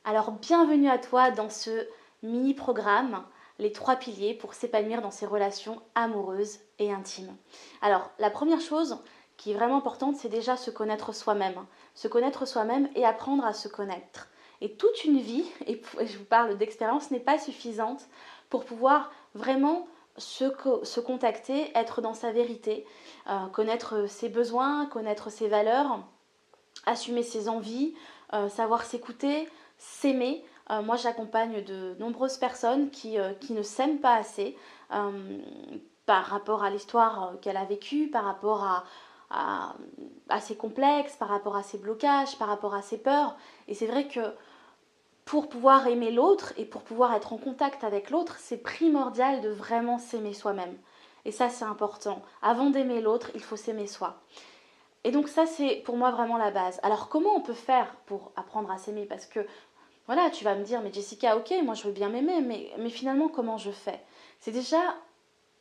Alors, bienvenue à toi dans ce mini-programme, les 3 piliers pour s'épanouir dans ses relations amoureuses et intimes. Alors, la première chose qui est vraiment importante, c'est déjà se connaître soi-même. Se connaître soi-même et apprendre à se connaître. Et toute une vie, et je vous parle d'expérience, n'est pas suffisante pour pouvoir vraiment se contacter, être dans sa vérité, connaître ses besoins, connaître ses valeurs, assumer ses envies, savoir s'écouter, s'aimer. Moi, j'accompagne de nombreuses personnes qui ne s'aiment pas assez euh, par rapport à l'histoire qu'elle a vécue, par rapport à, à ses complexes, par rapport à ses blocages, par rapport à ses peurs. Et c'est vrai que pour pouvoir aimer l'autre et pour pouvoir être en contact avec l'autre, c'est primordial de vraiment s'aimer soi-même. Et ça, c'est important. Avant d'aimer l'autre, il faut s'aimer soi. Et donc ça, c'est pour moi vraiment la base. Alors comment on peut faire pour apprendre à s'aimer? Parce que voilà, tu vas me dire, mais Jessica, ok, moi je veux bien m'aimer, mais finalement comment je fais? C'est déjà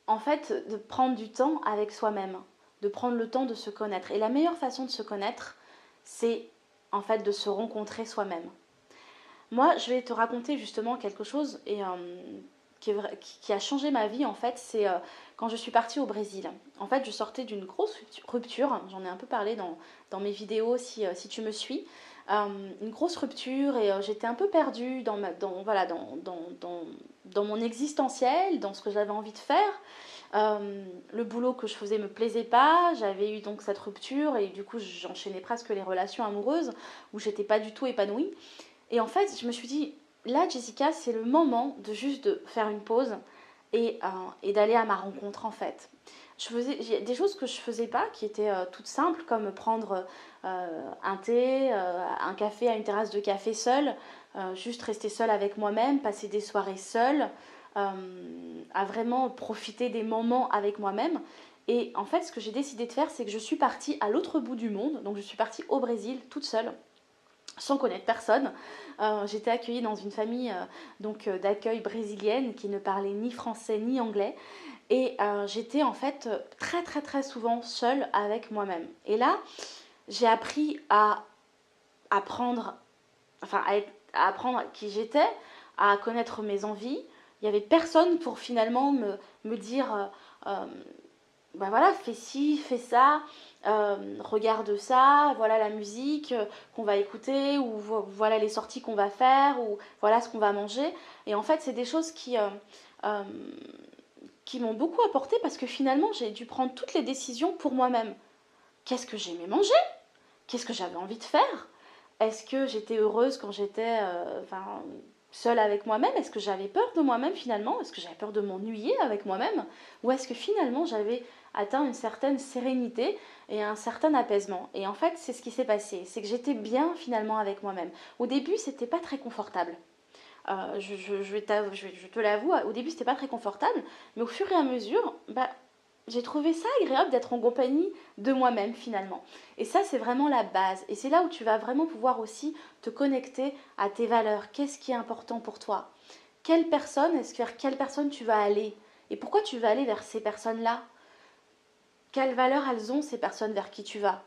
en fait de prendre du temps avec soi-même, de prendre le temps de se connaître. Et la meilleure façon de se connaître, c'est en fait de se rencontrer soi-même. Moi, je vais te raconter justement quelque chose qui a changé ma vie en fait, c'est quand je suis partie au Brésil. En fait, je sortais d'une grosse rupture, j'en ai un peu parlé dans mes vidéos si tu me suis. Une grosse rupture et j'étais un peu perdue voilà, dans mon existentiel, dans ce que j'avais envie de faire. Le boulot que je faisais me plaisait pas, j'avais eu donc cette rupture et du coup j'enchaînais presque les relations amoureuses où j'étais pas du tout épanouie. Et en fait, je me suis dit, là, Jessica, c'est le moment de juste de faire une pause et d'aller à ma rencontre, en fait. J'ai des choses que je faisais pas, qui étaient toutes simples, comme prendre un thé, un café à une terrasse de café seule, juste rester seule avec moi-même, passer des soirées seule, euh, à vraiment profiter des moments avec moi-même. Et en fait, ce que j'ai décidé de faire, c'est que je suis partie à l'autre bout du monde, donc je suis partie au Brésil toute seule sans connaître personne. J'étais accueillie dans une famille d'accueil brésilienne qui ne parlait ni français ni anglais. Et j'étais en fait très très très souvent seule avec moi-même. Et là, j'ai appris à apprendre, enfin à apprendre qui j'étais, à connaître mes envies. Il n'y avait personne pour finalement me dire euh, ben voilà, fais ci, fais ça, regarde ça, voilà la musique qu'on va écouter, ou voilà les sorties qu'on va faire, ou voilà ce qu'on va manger. Et en fait, c'est des choses euh, qui m'ont beaucoup apporté parce que finalement, j'ai dû prendre toutes les décisions pour moi-même. Qu'est-ce que j'aimais manger? Qu'est-ce que j'avais envie de faire? Est-ce que j'étais heureuse quand j'étais seule avec moi-même? Est-ce que j'avais peur de moi-même finalement? Est-ce que j'avais peur de m'ennuyer avec moi-même? Ou est-ce que finalement j'avais atteint une certaine sérénité et un certain apaisement? Et en fait, c'est ce qui s'est passé. C'est que j'étais bien finalement avec moi-même. Au début, c'était pas très confortable. Je te l'avoue, au début c'était pas très confortable, mais au fur et à mesure, bah, j'ai trouvé ça agréable d'être en compagnie de moi-même finalement. Et ça, c'est vraiment la base. Et c'est là où tu vas vraiment pouvoir aussi te connecter à tes valeurs. Qu'est-ce qui est important pour toi? Quelle personne, vers quelle personne tu vas aller? Et pourquoi tu vas aller vers ces personnes-là? Quelles valeurs elles ont, ces personnes vers qui tu vas?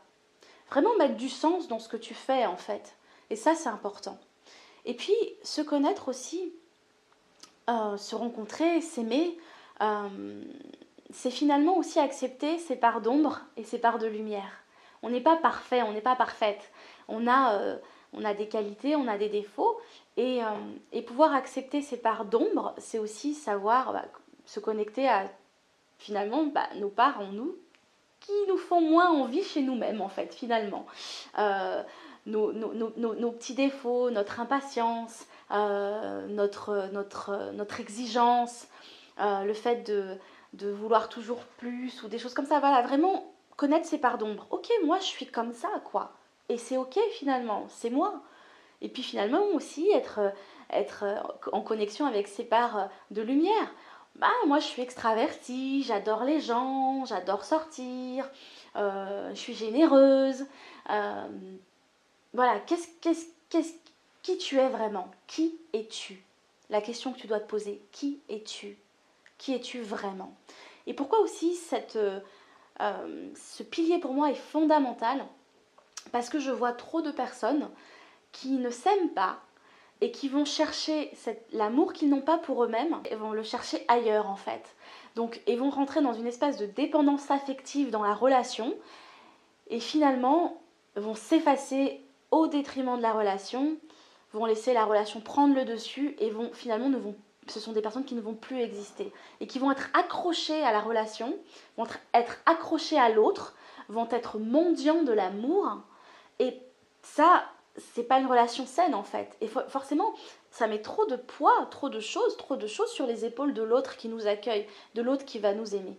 Vraiment mettre du sens dans ce que tu fais en fait. Et ça, c'est important. Et puis, se connaître aussi, se rencontrer, s'aimer, euh, c'est finalement aussi accepter ses parts d'ombre et ses parts de lumière. On n'est pas parfait, on n'est pas parfaite. On a, euh, on a des qualités, on a des défauts. Et pouvoir accepter ses parts d'ombre, c'est aussi savoir se connecter à finalement nos parts en nous qui nous font moins envie chez nous-mêmes, en fait, finalement. Euh, nos petits défauts, notre impatience, notre exigence, le fait de vouloir toujours plus ou des choses comme ça. Voilà, vraiment connaître ses parts d'ombre. Ok, moi je suis comme ça, quoi. Et c'est ok finalement, c'est moi. Et puis finalement aussi être en connexion avec ses parts de lumière. Bah, moi je suis extravertie, j'adore les gens, j'adore sortir, je suis généreuse. Euh, voilà, qui tu es vraiment? Qui es-tu? La question que tu dois te poser, qui es-tu? Qui es-tu vraiment? Et pourquoi aussi ce pilier pour moi est fondamental? Parce que je vois trop de personnes qui ne s'aiment pas et qui vont chercher l'amour qu'ils n'ont pas pour eux-mêmes, et vont le chercher ailleurs en fait. Donc ils vont rentrer dans une espèce de dépendance affective dans la relation et finalement vont s'effacer au détriment de la relation, vont laisser la relation prendre le dessus et finalement ce sont des personnes qui ne vont plus exister et qui vont être accrochées à la relation, vont être accrochées à l'autre, vont être mendiants de l'amour et ça, c'est pas une relation saine en fait. Et forcément, ça met trop de poids, trop de choses sur les épaules de l'autre qui nous accueille, de l'autre qui va nous aimer.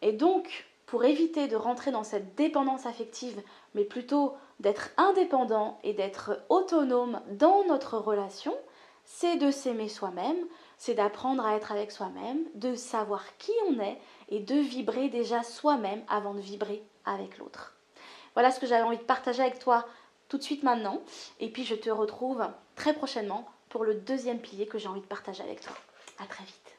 Et donc, pour éviter de rentrer dans cette dépendance affective, mais plutôt d'être indépendant et d'être autonome dans notre relation, c'est de s'aimer soi-même, c'est d'apprendre à être avec soi-même, de savoir qui on est et de vibrer déjà soi-même avant de vibrer avec l'autre. Voilà ce que j'avais envie de partager avec toi tout de suite maintenant. Et puis je te retrouve très prochainement pour le deuxième pilier que j'ai envie de partager avec toi. À très vite.